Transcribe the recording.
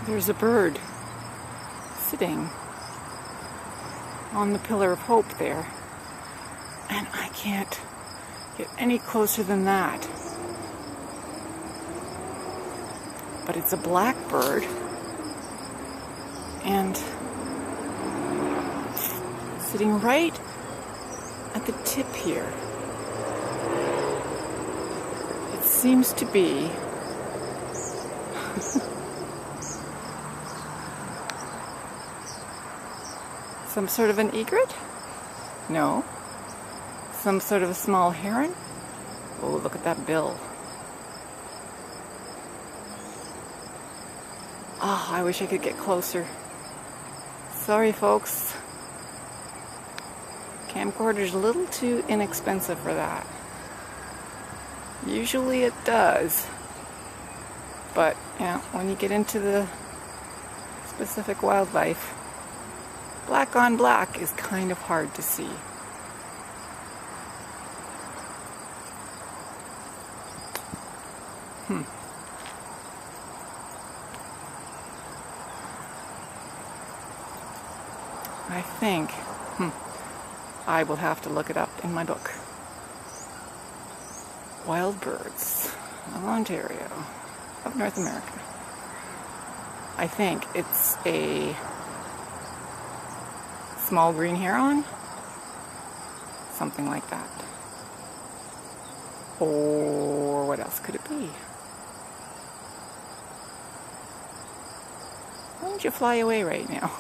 There's a bird sitting on the Pillar of Hope there, and I can't get any closer than that. But it's a blackbird, and sitting right at the tip here. It seems to be some sort of an egret? No. Some sort of a small heron? Oh, look at that bill. Oh, I wish I could get closer. Sorry, folks. Camcorder's a little too inexpensive for that. Usually it does. But, yeah, when you get into the specific wildlife, black on black is kind of hard to see. I think I will have to look it up in my book. Wild birds of Ontario, of North America. I think it's a small green heron, something like that. Or what else could it be? Why don't you fly away right now?